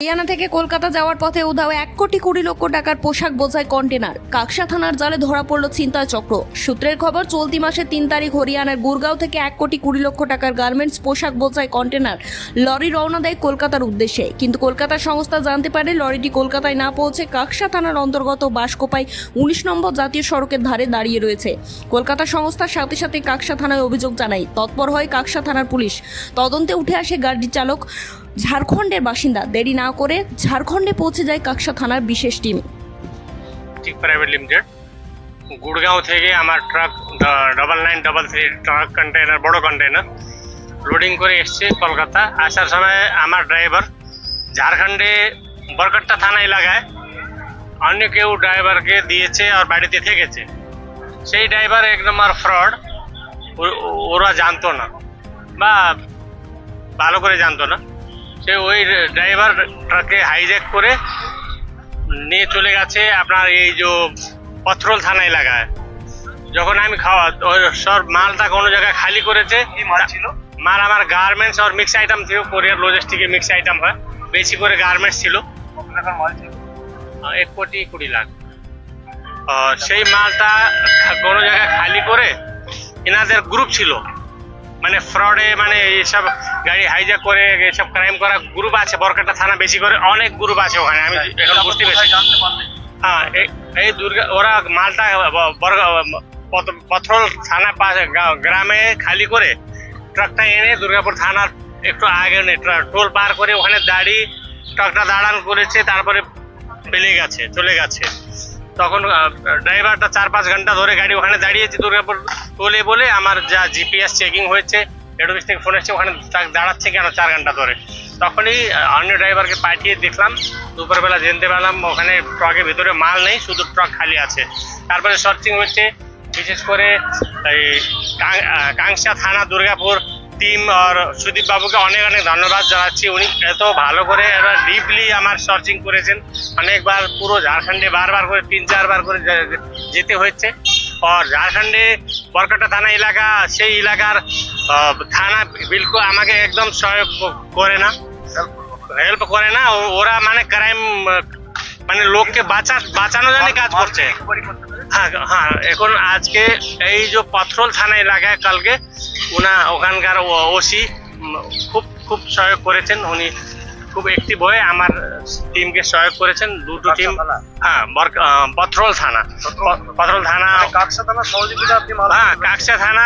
হরিয়ানা থেকে কলকাতা যাওয়ার পথে উধাও 1,20,00,000 টাকার পোশাক বোঝাই কন্টেনার। কাকসা থানার জালে ধরা পড়ল ছিনতাই চক্র। সূত্রের খবর, চলতি মাসের 3 তারিখ হরিয়ানার গুরগাঁও থেকে 1,20,00,000 টাকার গার্মেন্টস পোশাক বোঝাই কন্টেনার লরি রওনা দেয় কলকাতার উদ্দেশ্যে। কিন্তু কলকাতার সংস্থা জানতে পারে লরিটি কলকাতায় না পৌঁছে কাকসা থানার অন্তর্গত বাসকোপায় 19 নম্বর জাতীয় সড়কের ধারে দাঁড়িয়ে রয়েছে। কলকাতা সংস্থার সাথে সাথে কাকসা থানায় অভিযোগ জানায়। তৎপর হয় কাকসা থানার পুলিশ। তদন্তে উঠে আসে গাড়ির চালক ঝাড়খণ্ডের বাসিন্দা। দেরি না করে ঝাড়খণ্ডে পৌঁছে যায় কাকসা থানার বিশেষ টিম। ঠিক প্রাইভেট লিমিটেড গুড়গাঁও থেকে আমার ট্রাক 9933 ট্রাক কন্টেনার, বড় কন্টেনার লোডিং করে এসছে কলকাতা। আসার সময় আমার ড্রাইভার ঝাড়খণ্ডে বরকট্টা থানা এলাকায় অন্য কেউ ড্রাইভারকে দিয়েছে আর বাড়িতে থেকেছে। সেই ড্রাইভার এক নম্বর ফ্রড। ওরা জানতো না বা ভালো করে জানতো না। সে ওই ড্রাইভার ট্রাককে হাইজ্যাক করে নিয়ে চলে গেছে আপনার এই যে পথরোল থানা এলাকায়। যখন আমি সব মালটা কোনো জায়গায় খালি করেছে। মাল আমার গার্মেন্টস আর মিক্স আইটেম ছিল, কোরিয়ার লজিস্টিকের মিক্স আইটেম হয়, বেশি করে গার্মেন্টস ছিল। 1,20,00,000। আর সেই মালটা কোনো জায়গায় খালি করে এনাদের গ্রুপ ছিল, মানে ফ্রডে, মানে এইসব গাড়ি হাইজ্যাক করে এইসব ক্রাইম করা গ্রুপ আছে বরকাটা থানা, বেশি করে অনেক গ্রুপ আছে ওখানে। আমি এখন বুঝতে পেরেছি। হ্যাঁ, এই ওরা মালটা পথরোল থানা গ্রামে খালি করে ট্রাকটা এনে দুর্গাপুর থানার একটু আগে টোল পার করে ওখানে দাঁড়িয়ে ট্রাকটা দাঁড়ান করেছে, তারপরে চলে গেছে। তখন ড্রাইভারটা 4-5 ঘন্টা ধরে গাড়ি ওখানে দাঁড়িয়েছে দুর্গাপুর টোলে বলে। আমার যা জিপিএস চেকিং হয়েছে, হেড অফিস থেকে ফোন এসছে ওখানে ট্রাক দাঁড়াচ্ছে কেন 4 ঘন্টা ধরে। তখনই অন্য ড্রাইভারকে পাঠিয়ে দেখলাম, দুপুরবেলা জানতে পারলাম ওখানে ট্রাকের ভিতরে মাল নেই, শুধু ট্রাক খালি আছে। তারপরে সার্চিং হচ্ছে, বিশেষ করে এই কাংসা থানা দুর্গাপুর টিম আর সুদীপ বাবুকে অনেক অনেক ধন্যবাদ জানাচ্ছি। উনি এত ভালো করে ডিপলি আমার সার্চিং করেছেন। অনেকবার পুরো ঝাড়খণ্ডে বারবার করে 3-4 বার করে যেতে হয়েছে। আর ঝাড়খণ্ডে বরকাটা থানা এলাকা, সেই এলাকার থানা বিলকুল আমাকে একদম সহায়ক করে না, হেল্প করে না। ওরা মানে ক্রাইম, মানে লোককে বাঁচানোর জন্য কাজ করছে। হ্যাঁ, এখন আজকে এই যে পথরোল থানা এলাকায় কালকে ওখানকার ওসি খুব সহায়ক করেছেন। উনি খুব অ্যাক্টিভ হয়ে আমার টিমকে সহায়ক করেছেন। দুটো টিম, হ্যাঁ, পথরোল থানা কাকসা থানা সহযোগিতা। হ্যাঁ, কাকসা থানা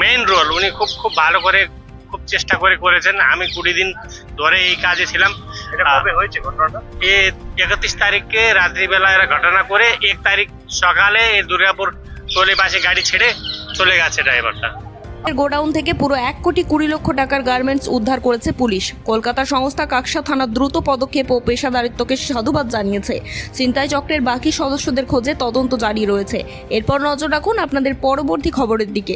মেইন রোল উনি খুব ভালো করে, খুব চেষ্টা করে করেছেন। আমি 20 দিন ধরে এই কাজে ছিলাম। এটা কবে হয়েছে ঘটনাটা? 31 তারিখে রাত্রিবেলা এরা ঘটনা করে 1 তারিখ সকালে দুর্গাপুর টোলে পাশে গাড়ি ছেড়ে চলে গেছে ড্রাইভারটা। গোডাউন থেকে পুরো 1,20,00,000 টাকার গার্মেন্টস উদ্ধার করেছে পুলিশ। কলকাতা সংস্থা কাকসা থানার দ্রুত পদক্ষেপ ও পেশাদারিত্বকে সাধুবাদ জানিয়েছে। ছিনতাই চক্রের বাকি সদস্যদের খোঁজে তদন্ত জারি রয়েছে। এরপর নজর রাখুন আপনাদের পরবর্তী খবরের দিকে।